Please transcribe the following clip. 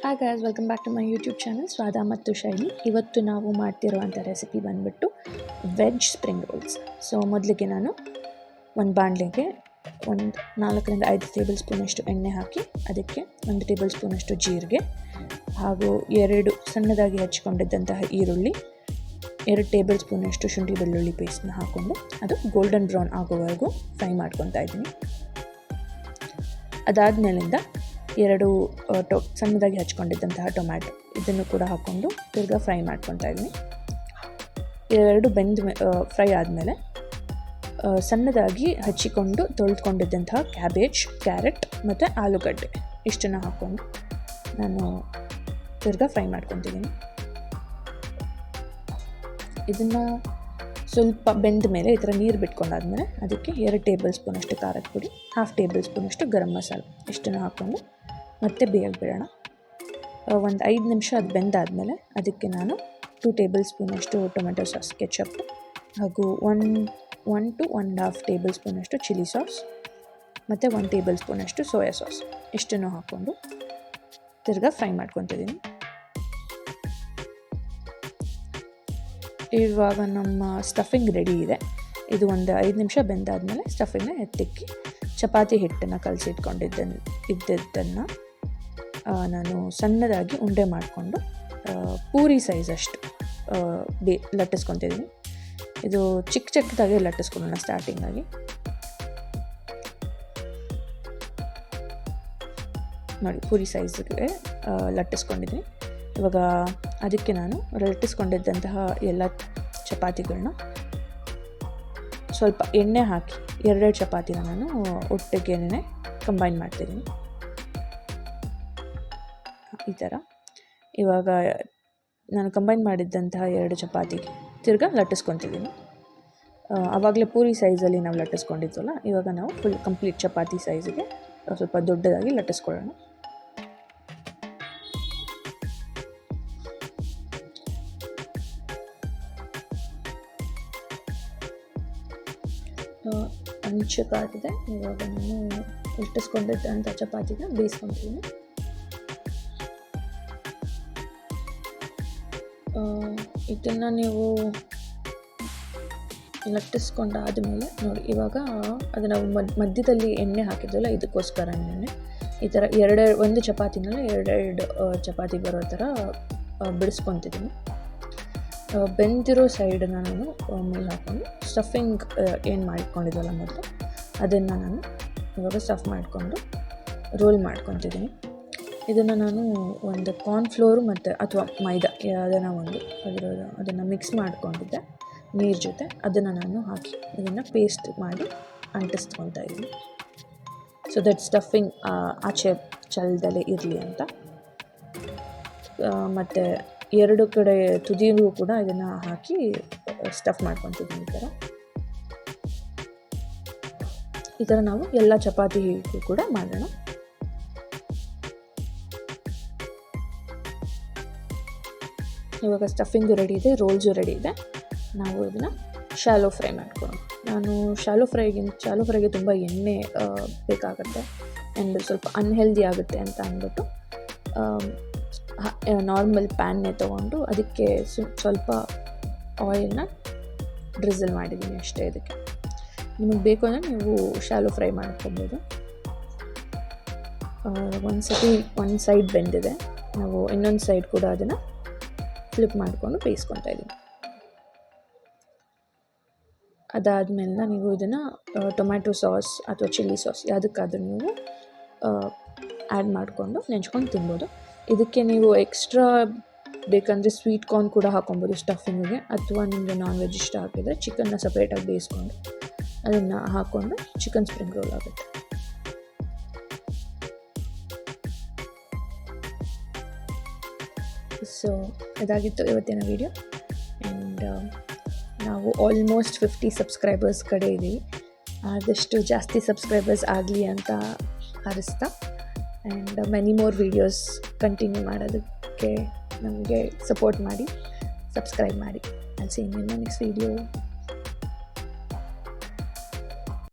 Hi guys, welcome back to my YouTube channel ಸ್ವಾದ ಮತ್ತು ಶೈಲಿ. ಇವತ್ತು ನಾವು ಮಾಡ್ತಿರುವಂಥ ರೆಸಿಪಿ ಬಂದುಬಿಟ್ಟು ವೆಜ್ ಸ್ಪ್ರಿಂಗ್ ರೋಲ್ಸ್. ಸೊ ಮೊದಲಿಗೆ ನಾನು ಒಂದು ಬಾಣಲೆಗೆ ಒಂದು 4-5 ಟೇಬಲ್ ಸ್ಪೂನಷ್ಟು ಎಣ್ಣೆ ಹಾಕಿ ಅದಕ್ಕೆ 1 ಟೇಬಲ್ ಸ್ಪೂನಷ್ಟು ಜೀರಿಗೆ ಹಾಗೂ 2 ಸಣ್ಣದಾಗಿ ಹಚ್ಕೊಂಡಿದ್ದಂತಹ ಈರುಳ್ಳಿ, 2 ಟೇಬಲ್ ಸ್ಪೂನಷ್ಟು ಶುಂಠಿ ಬೆಳ್ಳುಳ್ಳಿ ಪೇಸ್ಟ್ನ ಹಾಕ್ಕೊಂಡು ಅದು ಗೋಲ್ಡನ್ ಬ್ರೌನ್ ಆಗೋವರೆಗೂ ಫ್ರೈ ಮಾಡ್ಕೊತಾ ಇದ್ದೀನಿ. ಅದಾದಮೇಲಿಂದ 2 ಸಣ್ಣದಾಗಿ ಹಚ್ಕೊಂಡಿದ್ದಂತಹ ಟೊಮ್ಯಾಟೊ ಇದನ್ನು ಕೂಡ ಹಾಕ್ಕೊಂಡು ತಿರ್ಗಾ ಫ್ರೈ ಮಾಡ್ಕೊತಾ ಇದ್ದೀನಿ. 2 ಫ್ರೈ ಆದಮೇಲೆ ಸಣ್ಣದಾಗಿ ಹಚ್ಚಿಕೊಂಡು ತೊಳೆದುಕೊಂಡಿದ್ದಂತಹ ಕ್ಯಾಬೇಜ್, ಕ್ಯಾರೆಟ್ ಮತ್ತು ಆಲೂಗಡ್ಡೆ ಇಷ್ಟನ್ನು ಹಾಕ್ಕೊಂಡು ನಾನು ತಿರ್ಗಾ ಫ್ರೈ ಮಾಡ್ಕೊತಿದ್ದೀನಿ. ಇದನ್ನು ಸ್ವಲ್ಪ ಬೆಂದ ಮೇಲೆ ಈ ಥರ ನೀರು ಬಿಟ್ಕೊಂಡಾದ್ಮೇಲೆ ಅದಕ್ಕೆ 2 ಟೇಬಲ್ ಸ್ಪೂನಷ್ಟು ಖಾರದ ಪುಡಿ, 1/2 ಟೇಬಲ್ ಸ್ಪೂನಷ್ಟು ಗರಂ ಮಸಾಲೆ ಇಷ್ಟನ್ನು ಹಾಕ್ಕೊಂಡು ಮತ್ತೆ ಬೇಯಕ್ಕೆ ಬಿಡೋಣ. ಒಂದು 5 ನಿಮಿಷ ಅದು ಬೆಂದಾದಮೇಲೆ ಅದಕ್ಕೆ ನಾನು 2 ಟೇಬಲ್ ಸ್ಪೂನಷ್ಟು ಟೊಮೆಟೊ ಸಾಸ್ ಕೆಚಪ್ ಹಾಗೂ 1 to 1.5 ಟೇಬಲ್ ಸ್ಪೂನಷ್ಟು ಚಿಲ್ಲಿ ಸಾಸ್ ಮತ್ತು 1 ಟೇಬಲ್ ಸ್ಪೂನಷ್ಟು ಸೋಯಾ ಸಾಸ್ ಇಷ್ಟನ್ನು ಹಾಕ್ಕೊಂಡು ತಿರ್ಗಾ ಫ್ರೈ ಮಾಡ್ಕೊತಿದ್ದೀನಿ. ಇವಾಗ ನಮ್ಮ ಸ್ಟಫಿಂಗ್ ರೆಡಿ ಇದೆ. ಇದು ಒಂದು 5 ನಿಮಿಷ ಬೆಂದಾದಮೇಲೆ ಸ್ಟಫಿಂಗ್ನ ಎತ್ತಿಕ್ಕಿ ಚಪಾತಿ ಹಿಟ್ಟನ್ನು ಇದ್ದಿದ್ದನ್ನು ನಾನು ಸಣ್ಣದಾಗಿ ಉಂಡೆ ಮಾಡಿಕೊಂಡು ಪೂರಿ ಸೈಜಷ್ಟು ಲಟ್ಟಿಸ್ಕೊತಿದ್ದೀನಿ. ಇದು ಚಿಕ್ಕದಾಗಿ ಲಟ್ಟಿಸ್ಕೊಳ್ಳೋಣ ಸ್ಟಾರ್ಟಿಂಗಾಗಿ. ನೋಡಿ, ಪೂರಿ ಸೈಜ್ಗೆ ಲಟ್ಟಿಸ್ಕೊಂಡಿದ್ದೀನಿ. ಇವಾಗ ಅದಕ್ಕೆ ನಾನು ಲಟ್ಟಿಸ್ಕೊಂಡಿದ್ದಂತಹ ಎಲ್ಲ ಚಪಾತಿಗಳನ್ನ ಸ್ವಲ್ಪ ಎಣ್ಣೆ ಹಾಕಿ 2 ಚಪಾತಿನ ನಾನು ಒಟ್ಟಿಗೆ ಕಂಬೈನ್ ಮಾಡ್ತಿದ್ದೀನಿ ಈ ಥರ. ಇವಾಗ ನಾನು ಕಂಬೈನ್ ಮಾಡಿದ್ದಂತಹ 2 ಚಪಾತಿಗೆ ತಿರ್ಗಾ ಲಟ್ಟಿಸ್ಕೊತಿದ್ದೀನಿ. ಆವಾಗಲೇ ಪೂರಿ ಸೈಜಲ್ಲಿ ನಾವು ಲಟ್ಟಿಸ್ಕೊಂಡಿದ್ವಲ್ಲ, ಇವಾಗ ನಾವು ಫುಲ್ ಕಂಪ್ಲೀಟ್ ಚಪಾತಿ ಸೈಜಿಗೆ ಸ್ವಲ್ಪ ದೊಡ್ಡದಾಗಿ ಲಟ್ಟಿಸ್ಕೊಳ್ಳೋಣ. ಅಂಚಕ್ಕಾಗಿದೆ. ಇವಾಗ ನಾನು ಲಟ್ಟಿಸ್ಕೊಂಡಿದ್ದಂಥ ಚಪಾತಿನ ಬೇಯಿಸ್ಕೊತೀನಿ. ಇದನ್ನು ನೀವು ಲಟ್ಟಿಸ್ಕೊಂಡಾದಮೇಲೆ ನೋಡಿ, ಇವಾಗ ಅದು ನಾವು ಮಧ್ಯದಲ್ಲಿ ಎಣ್ಣೆ ಹಾಕಿದ್ವಲ್ಲ, ಇದಕ್ಕೋಸ್ಕರ ಎಣ್ಣೆ ಈ ಥರ 1 ಚಪಾತಿನಲ್ಲಿ 2 ಚಪಾತಿ ಬರೋ ಥರ ಬಿಡಿಸ್ಕೊತಿದ್ದೀನಿ. ಬೆಂದಿರೋ ಸೈಡನ್ನು ನಾನು ಮೇಲೆ ಹಾಕ್ಕೊಂಡು ಸ್ಟಫಿಂಗ್ ಏನು ಮಾಡ್ಕೊಂಡಿದ್ವಲ್ಲ ಮೊದಲು ಅದನ್ನು ನಾನು ಇವಾಗ ಸ್ಟಫ್ ಮಾಡಿಕೊಂಡು ರೋಲ್ ಮಾಡ್ಕೊತಿದ್ದೀನಿ. ಇದನ್ನು ನಾನು ಒಂದು ಕಾರ್ನ್ಫ್ಲೋರು ಮತ್ತು ಅಥವಾ ಮೈದಾ ಅದನ್ನು ಮಿಕ್ಸ್ ಮಾಡ್ಕೊಂಡಿದ್ದೆ ನೀರು ಜೊತೆ, ಅದನ್ನು ನಾನು ಹಾಕಿ ಇದನ್ನು ಪೇಸ್ಟ್ ಮಾಡಿ ಅಂಟಿಸ್ಕೊತಾ ಇದ್ದೀನಿ. ಸೊ ದಟ್ ಸ್ಟಫಿಂಗ್ ಆಚೆ ಚಲ್ದಲ್ಲೇ ಇರಲಿ ಅಂತ. ಮತ್ತು 2 ಕಡೆ ತುದಿಯೂ ಕೂಡ ಇದನ್ನು ಹಾಕಿ ಸ್ಟಫ್ ಮಾಡ್ಕೊತಿದ್ದೀನಿ. ಈ ಥರ ನಾವು ಎಲ್ಲ ಚಪಾತಿಗೂ ಕೂಡ ಮಾಡೋಣ. ಇವಾಗ ಸ್ಟಫಿಂಗು ರೆಡಿ ಇದೆ, ರೋಲ್ಸು ರೆಡಿ ಇದೆ. ನಾವು ಇದನ್ನು ಶಾಲೋ ಫ್ರೈ ಮಾಡ್ಕೊಳ್ಳೋಣ. ನಾನು ಶಾಲೋ ಫ್ರೈಗೆ ತುಂಬ ಎಣ್ಣೆ ಬೇಕಾಗುತ್ತೆ ಆ್ಯಂಡ್ ಸ್ವಲ್ಪ ಅನ್ಹೆಲ್ದಿ ಆಗುತ್ತೆ ಅಂತ ಅಂದ್ಬಿಟ್ಟು ನಾರ್ಮಲ್ ಪ್ಯಾನ್ನೇ ತೊಗೊಂಡು ಅದಕ್ಕೆ ಸ್ವಲ್ಪ ಆಯಿಲ್ನ ಡ್ರಿಝಲ್ ಮಾಡಿದ್ದೀನಿ ಅಷ್ಟೇ. ಇದಕ್ಕೆ ನಿಮಗೆ ಬೇಕು ಅಂದರೆ ನೀವು ಶಾಲೋ ಫ್ರೈ ಮಾಡ್ಕೊಬೋದು. ಒಂದು ಸೈಡ್ ಬೆಂದಿದೆ, ನಾವು ಇನ್ನೊಂದು ಸೈಡ್ ಕೂಡ ಅದನ್ನು ಫ್ಲಿಪ್ ಮಾಡಿಕೊಂಡು ಬೇಯಿಸ್ಕೊತಾ ಇದ್ದೀನಿ. ಅದಾದಮೇಲೆ ನೀವು ಇದನ್ನು ಟೊಮ್ಯಾಟೊ ಸಾಸ್ ಅಥವಾ ಚಿಲ್ಲಿ ಸಾಸ್ ಯಾವುದಕ್ಕಾದ್ರೂ ನೀವು ಆ್ಯಡ್ ಮಾಡಿಕೊಂಡು ನೆಂಚ್ಕೊಂಡು ತಿನ್ಬೋದು. ಇದಕ್ಕೆ ನೀವು ಎಕ್ಸ್ಟ್ರಾ ಬೇಕಂದರೆ ಸ್ವೀಟ್ ಕಾರ್ನ್ ಕೂಡ ಹಾಕೊಬೋದು ಸ್ಟಫಿಂಗಿಗೆ, ಅಥವಾ ನಿಮಗೆ ನಾನ್ ವೆಜ್ ಇಷ್ಟ ಹಾಕಿದರೆ ಚಿಕನ್ನ ಸಪ್ರೇಟಾಗಿ ಬೇಯಿಸ್ಕೊಂಡು ಅದನ್ನು ಹಾಕ್ಕೊಂಡು ಚಿಕನ್ ಸ್ಪ್ರಿಂಗ್ ರೋಲ್ ಆಗುತ್ತೆ. ಸೊ ಇದಾಗಿತ್ತು ಇವತ್ತಿನ ವಿಡಿಯೋ. ಆ್ಯಂಡ್ ನಾವು ಆಲ್ಮೋಸ್ಟ್ 50 ಸಬ್ಸ್ಕ್ರೈಬರ್ಸ್ ಕಡೆ ಇದ್ದೀವಿ. ಆದಷ್ಟು ಜಾಸ್ತಿ ಸಬ್ಸ್ಕ್ರೈಬರ್ಸ್ ಆಗಲಿ ಅಂತ ಹಾರೈಸ್ತಾ, and many more videos continue ಮಾಡೋದಕ್ಕೆ ನಮಗೆ ಸಪೋರ್ಟ್ ಮಾಡಿ, ಸಬ್ಸ್ಕ್ರೈಬ್ ಮಾಡಿ. I'll see you in the next video.